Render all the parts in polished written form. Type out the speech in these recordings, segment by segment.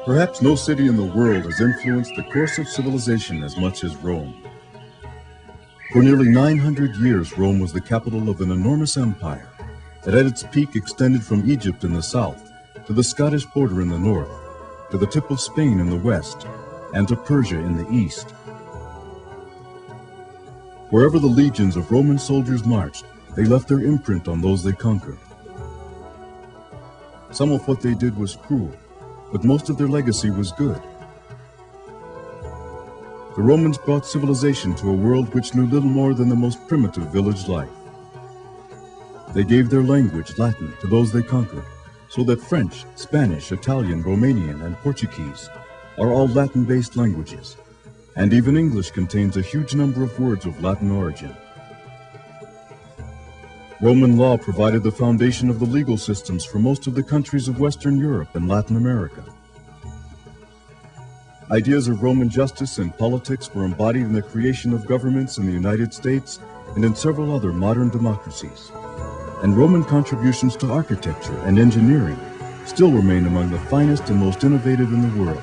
Perhaps no city in the world has influenced the course of civilization as much as Rome. For nearly 900 years, Rome was the capital of an enormous empire that at its peak extended from Egypt in the south to the Scottish border in the north, to the tip of Spain in the west, and to Persia in the east. Wherever the legions of Roman soldiers marched, they left their imprint on those they conquered. Some of what they did was cruel, but most of their legacy was good. The Romans brought civilization to a world which knew little more than the most primitive village life. They gave their language, Latin, to those they conquered, so that French, Spanish, Italian, Romanian, and Portuguese are all Latin-based languages, and even English contains a huge number of words of Latin origin. Roman law provided the foundation of the legal systems for most of the countries of Western Europe and Latin America. Ideas of Roman justice and politics were embodied in the creation of governments in the United States and in several other modern democracies. And Roman contributions to architecture and engineering still remain among the finest and most innovative in the world.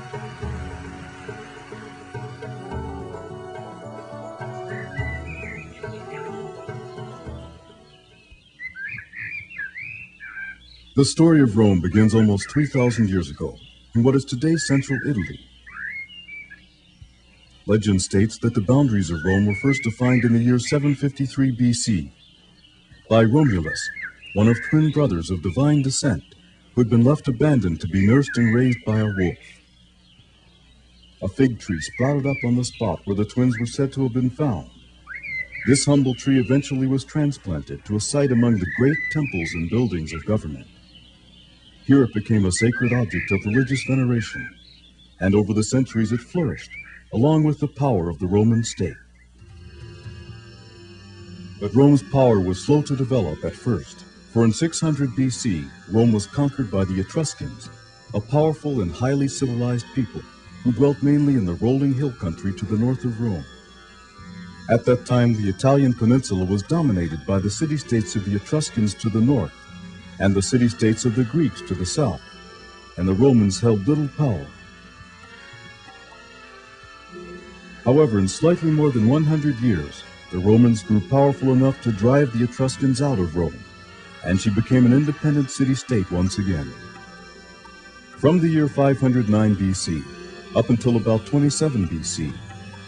The story of Rome begins almost 3,000 years ago in what is today central Italy. Legend states that the boundaries of Rome were first defined in the year 753 BC by Romulus, one of twin brothers of divine descent who had been left abandoned to be nursed and raised by a wolf. A fig tree sprouted up on the spot where the twins were said to have been found. This humble tree eventually was transplanted to a site among the great temples and buildings of government. Here it became a sacred object of religious veneration, and over the centuries it flourished, along with the power of the Roman state. But Rome's power was slow to develop at first, for in 600 BC, Rome was conquered by the Etruscans, a powerful and highly civilized people who dwelt mainly in the rolling hill country to the north of Rome. At that time, the Italian peninsula was dominated by the city-states of the Etruscans to the north, and the city-states of the Greeks to the south, and the Romans held little power. However, in slightly more than 100 years, the Romans grew powerful enough to drive the Etruscans out of Rome, and she became an independent city-state once again. From the year 509 BC up until about 27 BC,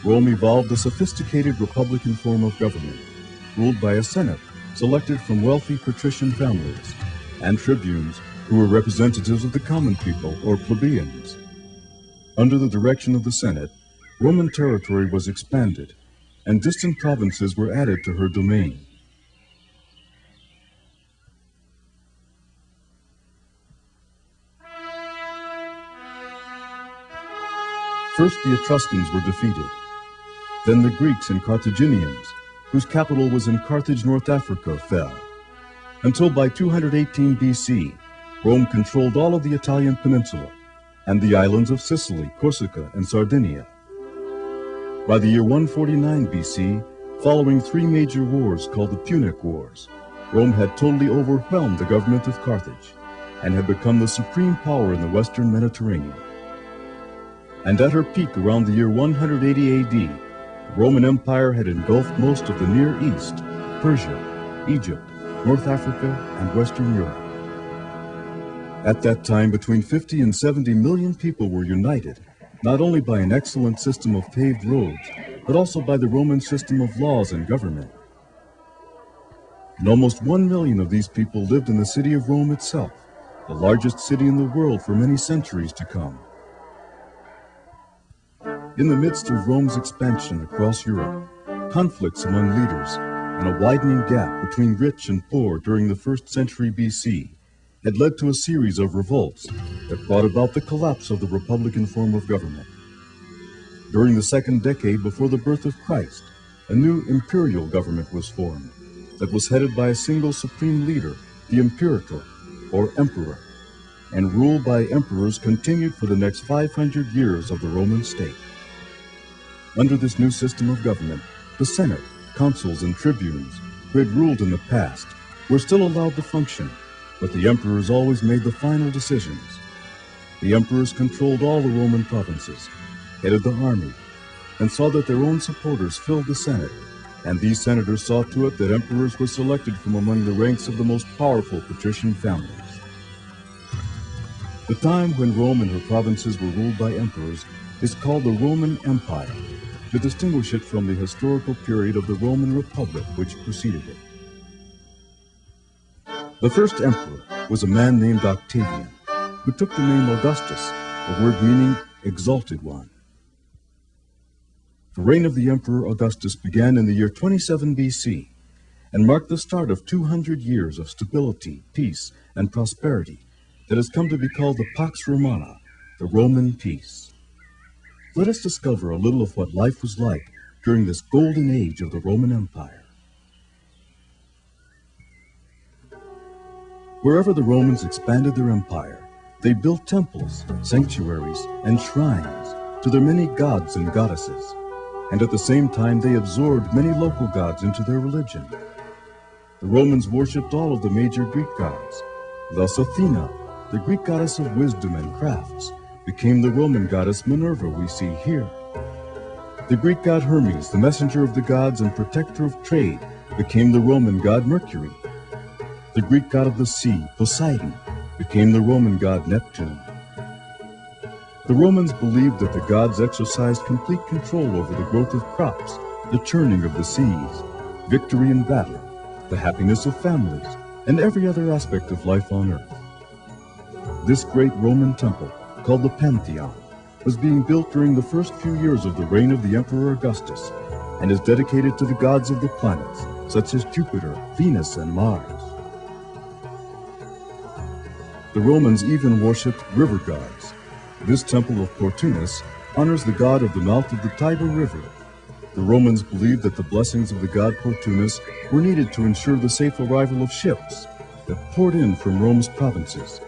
Rome evolved a sophisticated republican form of government, ruled by a senate selected from wealthy patrician families, and tribunes who were representatives of the common people, or plebeians. Under the direction of the Senate, Roman territory was expanded, and distant provinces were added to her domain. First, the Etruscans were defeated. Then the Greeks and Carthaginians, whose capital was in Carthage, North Africa, fell. Until by 218 BC, Rome controlled all of the Italian peninsula and the islands of Sicily, Corsica, and Sardinia. By the year 149 BC, following three major wars called the Punic Wars, Rome had totally overwhelmed the government of Carthage and had become the supreme power in the western Mediterranean. And at her peak around the year 180 AD, the Roman Empire had engulfed most of the Near East, Persia, Egypt, North Africa, and Western Europe. At that time, between 50 and 70 million people were united, not only by an excellent system of paved roads, but also by the Roman system of laws and government. And almost 1 million of these people lived in the city of Rome itself, the largest city in the world for many centuries to come. In the midst of Rome's expansion across Europe, conflicts among leaders, and a widening gap between rich and poor during the 1st century BC had led to a series of revolts that brought about the collapse of the republican form of government. During the second decade before the birth of Christ, a new imperial government was formed that was headed by a single supreme leader, the imperator, or emperor, and rule by emperors continued for the next 500 years of the Roman state. Under this new system of government, the Senate, consuls, and tribunes, who had ruled in the past, were still allowed to function, but the emperors always made the final decisions. The emperors controlled all the Roman provinces, headed the army, and saw that their own supporters filled the Senate, and these senators saw to it that emperors were selected from among the ranks of the most powerful patrician families. The time when Rome and her provinces were ruled by emperors is called the Roman Empire, to distinguish it from the historical period of the Roman Republic which preceded it. The first emperor was a man named Octavian, who took the name Augustus, a word meaning exalted one. The reign of the Emperor Augustus began in the year 27 BC and marked the start of 200 years of stability, peace, and prosperity that has come to be called the Pax Romana, the Roman peace. Let us discover a little of what life was like during this golden age of the Roman Empire. Wherever the Romans expanded their empire, they built temples, sanctuaries, and shrines to their many gods and goddesses, and at the same time they absorbed many local gods into their religion. The Romans worshipped all of the major Greek gods. Thus Athena, the Greek goddess of wisdom and crafts, became the Roman goddess Minerva we see here. The Greek god Hermes, the messenger of the gods and protector of trade, became the Roman god Mercury. The Greek god of the sea, Poseidon, became the Roman god Neptune. The Romans believed that the gods exercised complete control over the growth of crops, the churning of the seas, victory in battle, the happiness of families, and every other aspect of life on earth. This great Roman temple, called the Pantheon, was being built during the first few years of the reign of the Emperor Augustus and is dedicated to the gods of the planets, such as Jupiter, Venus, and Mars. The Romans even worshipped river gods. This temple of Portunus honors the god of the mouth of the Tiber River. The Romans believed that the blessings of the god Portunus were needed to ensure the safe arrival of ships that poured in from Rome's provinces,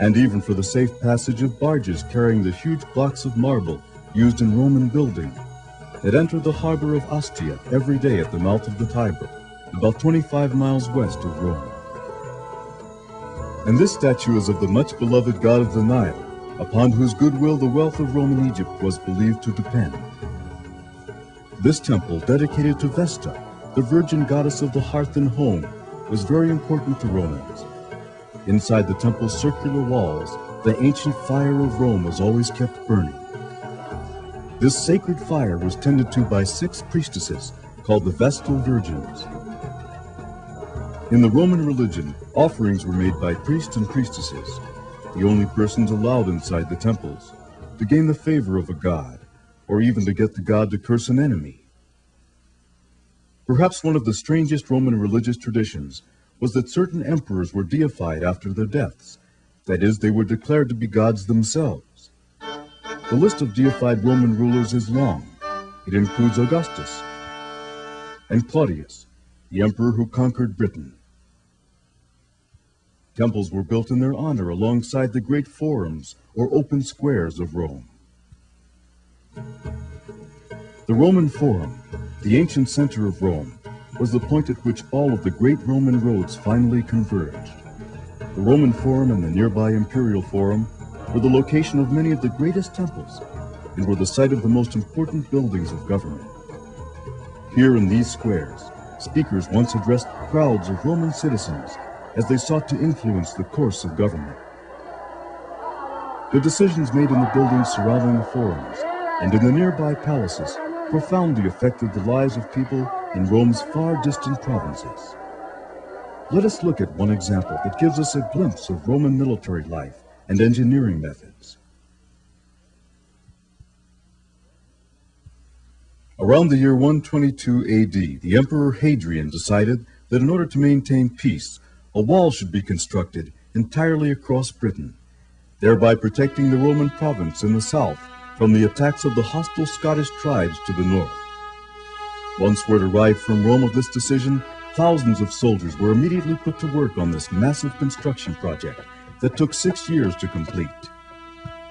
and even for the safe passage of barges carrying the huge blocks of marble used in Roman building that entered the harbor of Ostia every day at the mouth of the Tiber, about 25 miles west of Rome. And this statue is of the much beloved god of the Nile, upon whose goodwill the wealth of Roman Egypt was believed to depend. This temple, dedicated to Vesta, the virgin goddess of the hearth and home, was very important to Romans. Inside the temple's circular walls, the ancient fire of Rome was always kept burning. This sacred fire was tended to by 6 priestesses, called the Vestal Virgins. In the Roman religion, offerings were made by priests and priestesses, the only persons allowed inside the temples, to gain the favor of a god, or even to get the god to curse an enemy. Perhaps one of the strangest Roman religious traditions was that certain emperors were deified after their deaths. That is, they were declared to be gods themselves. The list of deified Roman rulers is long. It includes Augustus and Claudius, the emperor who conquered Britain. Temples were built in their honor alongside the great forums or open squares of Rome. The Roman Forum, the ancient center of Rome, was the point at which all of the great Roman roads finally converged. The Roman Forum and the nearby Imperial Forum were the location of many of the greatest temples and were the site of the most important buildings of government. Here in these squares, speakers once addressed crowds of Roman citizens as they sought to influence the course of government. The decisions made in the buildings surrounding the forums and in the nearby palaces profoundly affected the lives of people in Rome's far distant provinces. Let us look at one example that gives us a glimpse of Roman military life and engineering methods. Around the year 122 AD, the Emperor Hadrian decided that in order to maintain peace, a wall should be constructed entirely across Britain, thereby protecting the Roman province in the south from the attacks of the hostile Scottish tribes to the north. Once word arrived from Rome of this decision, thousands of soldiers were immediately put to work on this massive construction project that took 6 years to complete.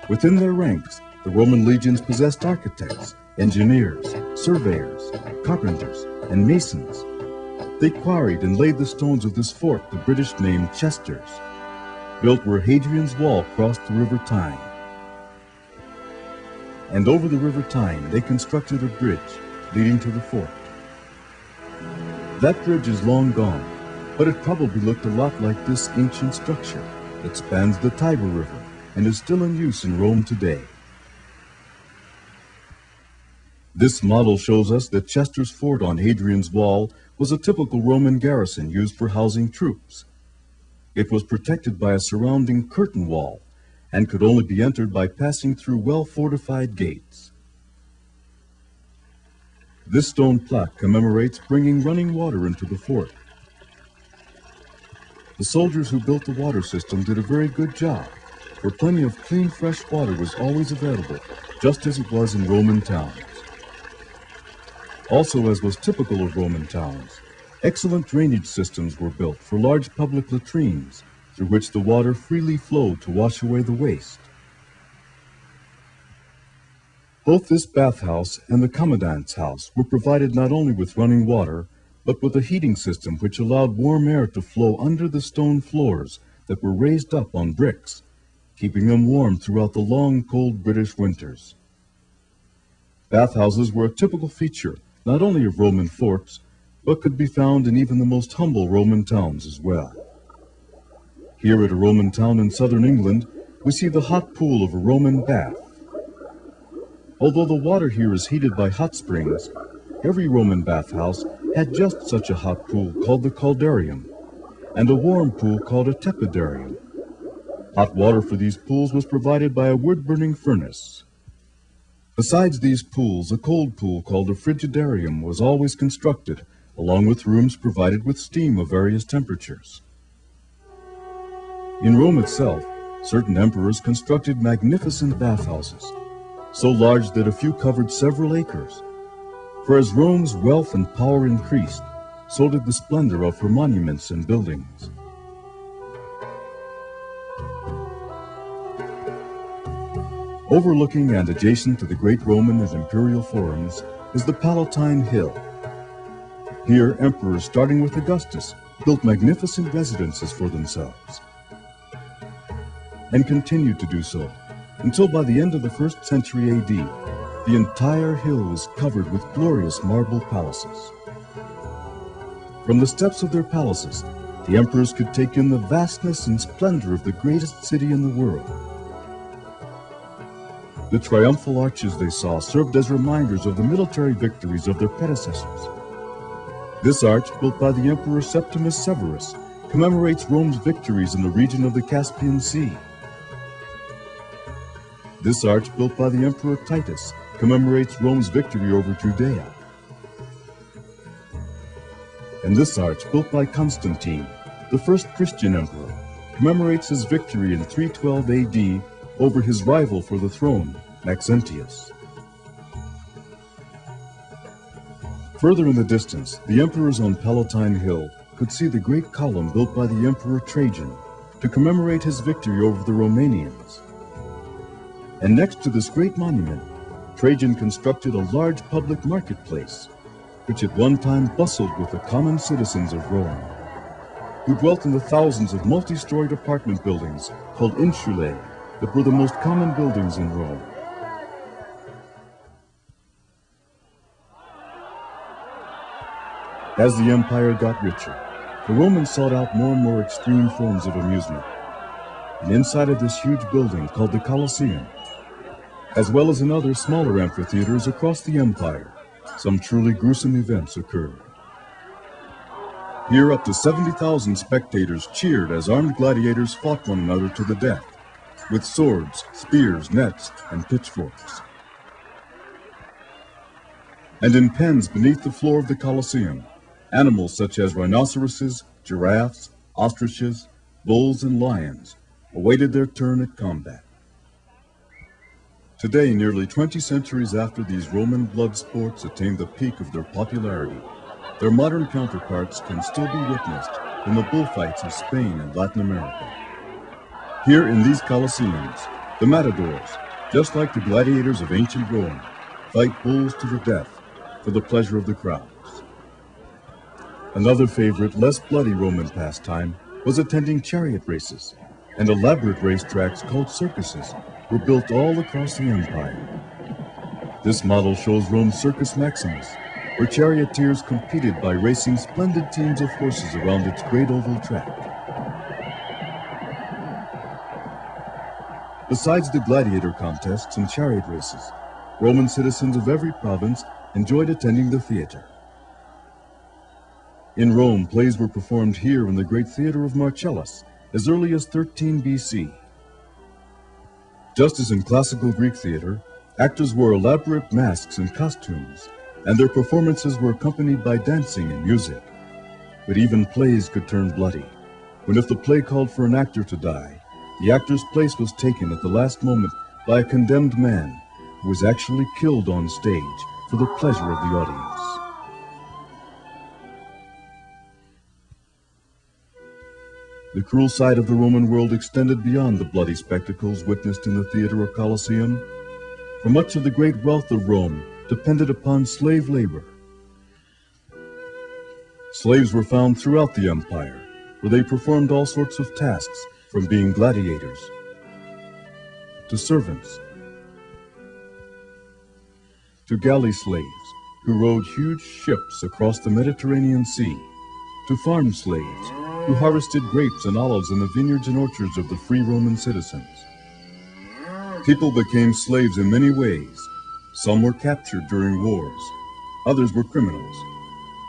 Within their ranks, the Roman legions possessed architects, engineers, surveyors, carpenters, and masons. They quarried and laid the stones of this fort the British named Chesters, built where Hadrian's Wall crossed the River Tyne. and over the River Tyne they constructed a bridge leading to the fort. That bridge is long gone, but it probably looked a lot like this ancient structure that spans the Tiber River and is still in use in Rome today. This model shows us that Chester's Fort on Hadrian's Wall was a typical Roman garrison used for housing troops. It was protected by a surrounding curtain wall and could only be entered by passing through well-fortified gates. This stone plaque commemorates bringing running water into the fort. The soldiers who built the water system did a very good job, for plenty of clean, fresh water was always available, just as it was in Roman towns. Also, as was typical of Roman towns, excellent drainage systems were built for large public latrines, through which the water freely flowed to wash away the waste. Both this bathhouse and the commandant's house were provided not only with running water, but with a heating system which allowed warm air to flow under the stone floors that were raised up on bricks, keeping them warm throughout the long, cold British winters. Bathhouses were a typical feature not only of Roman forts, but could be found in even the most humble Roman towns as well. Here at a Roman town in southern England, we see the hot pool of a Roman bath. Although the water here is heated by hot springs, every Roman bathhouse had just such a hot pool called the caldarium, and a warm pool called a tepidarium. Hot water for these pools was provided by a wood-burning furnace. Besides these pools, a cold pool called a frigidarium was always constructed, along with rooms provided with steam of various temperatures. In Rome itself, certain emperors constructed magnificent bathhouses, so large that a few covered several acres. For as Rome's wealth and power increased, so did the splendor of her monuments and buildings. Overlooking and adjacent to the great Roman and imperial forums is the Palatine Hill. Here, emperors, starting with Augustus, built magnificent residences for themselves, and continued to do so until by the end of the 1st century AD, the entire hill was covered with glorious marble palaces. From the steps of their palaces, the emperors could take in the vastness and splendor of the greatest city in the world. The triumphal arches they saw served as reminders of the military victories of their predecessors. This arch, built by the Emperor Septimus Severus, commemorates Rome's victories in the region of the Caspian Sea. This arch, built by the Emperor Titus, commemorates Rome's victory over Judea. And this arch, built by Constantine, the first Christian emperor, commemorates his victory in 312 AD over his rival for the throne, Maxentius. Further in the distance, the emperors on Palatine Hill could see the great column built by the Emperor Trajan to commemorate his victory over the Romanians. And next to this great monument, Trajan constructed a large public marketplace, which at one time bustled with the common citizens of Rome, who dwelt in the thousands of multi-storied apartment buildings called insulae that were the most common buildings in Rome. As the empire got richer, the Romans sought out more and more extreme forms of amusement. And inside of this huge building called the Colosseum, as well as in other smaller amphitheaters across the empire, some truly gruesome events occurred. Here up to 70,000 spectators cheered as armed gladiators fought one another to the death, with swords, spears, nets, and pitchforks. And in pens beneath the floor of the Colosseum, animals such as rhinoceroses, giraffes, ostriches, bulls, and lions awaited their turn at combat. Today, nearly 20 centuries after these Roman blood sports attained the peak of their popularity, their modern counterparts can still be witnessed in the bullfights of Spain and Latin America. Here in these Colosseums, the matadors, just like the gladiators of ancient Rome, fight bulls to the death for the pleasure of the crowds. Another favorite, less bloody Roman pastime was attending chariot races, and elaborate racetracks called circuses were built all across the empire. This model shows Rome's Circus Maximus, where charioteers competed by racing splendid teams of horses around its great oval track. Besides the gladiator contests and chariot races, Roman citizens of every province enjoyed attending the theater. In Rome, plays were performed here in the great theater of Marcellus as early as 13 BC. Just as in classical Greek theater, actors wore elaborate masks and costumes, and their performances were accompanied by dancing and music. But even plays could turn bloody, when if the play called for an actor to die, the actor's place was taken at the last moment by a condemned man who was actually killed on stage for the pleasure of the audience. The cruel side of the Roman world extended beyond the bloody spectacles witnessed in the theater or Colosseum, for much of the great wealth of Rome depended upon slave labor. Slaves were found throughout the empire, where they performed all sorts of tasks, from being gladiators to servants to galley slaves who rowed huge ships across the Mediterranean Sea, to farm slaves who harvested grapes and olives in the vineyards and orchards of the free Roman citizens. People became slaves in many ways. Some were captured during wars, others were criminals.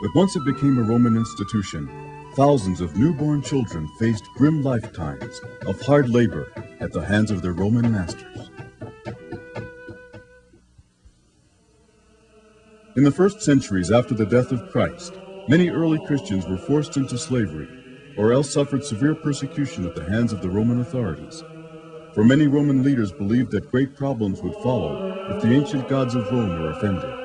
But once it became a Roman institution, thousands of newborn children faced grim lifetimes of hard labor at the hands of their Roman masters. In the first centuries after the death of Christ, many early Christians were forced into slavery, or else suffered severe persecution at the hands of the Roman authorities. For many Roman leaders believed that great problems would follow if the ancient gods of Rome were offended.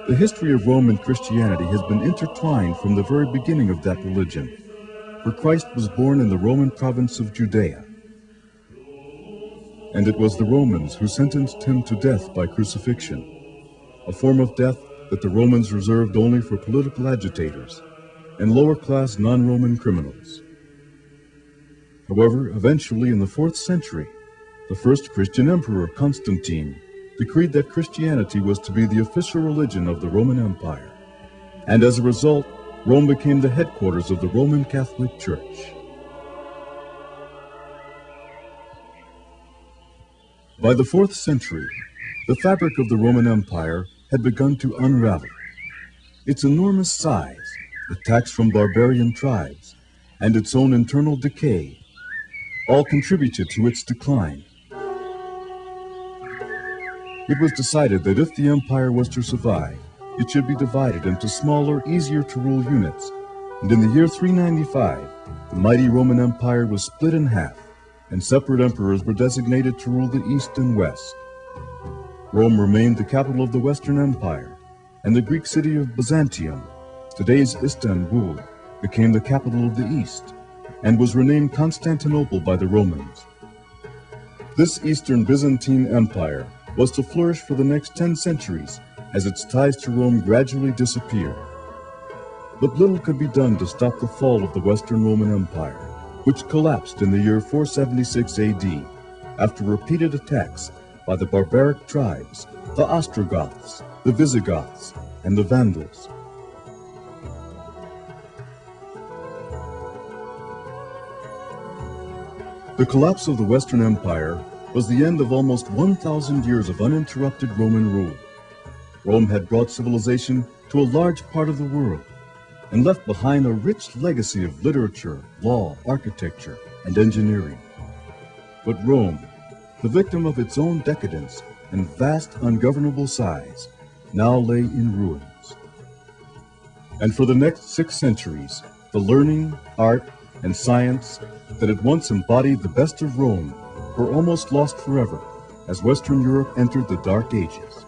The history of Rome and Christianity has been intertwined from the very beginning of that religion, for Christ was born in the Roman province of Judea. And it was the Romans who sentenced him to death by crucifixion, a form of death that the Romans reserved only for political agitators and lower-class non-Roman criminals. However, eventually in the 4th century, the first Christian emperor, Constantine, decreed that Christianity was to be the official religion of the Roman Empire, and as a result, Rome became the headquarters of the Roman Catholic Church. By the 4th century, the fabric of the Roman Empire had begun to unravel. Its enormous size, attacks from barbarian tribes, and its own internal decay all contributed to its decline. It was decided that if the empire was to survive, it should be divided into smaller, easier-to-rule units, and in the year 395, the mighty Roman Empire was split in half, and separate emperors were designated to rule the East and West. Rome remained the capital of the Western Empire, and the Greek city of Byzantium, today's Istanbul, became the capital of the East, and was renamed Constantinople by the Romans. This Eastern Byzantine Empire was to flourish for the next 10 centuries as its ties to Rome gradually disappeared. But little could be done to stop the fall of the Western Roman Empire, which collapsed in the year 476 AD after repeated attacks by the barbaric tribes, the Ostrogoths, the Visigoths, and the Vandals. The collapse of the Western Empire was the end of almost 1,000 years of uninterrupted Roman rule. Rome had brought civilization to a large part of the world and left behind a rich legacy of literature, law, architecture, and engineering. But Rome, the victim of its own decadence and vast ungovernable size, now lay in ruins. And for the next 6 centuries, the learning, art, and science that had once embodied the best of Rome were almost lost forever as Western Europe entered the Dark Ages.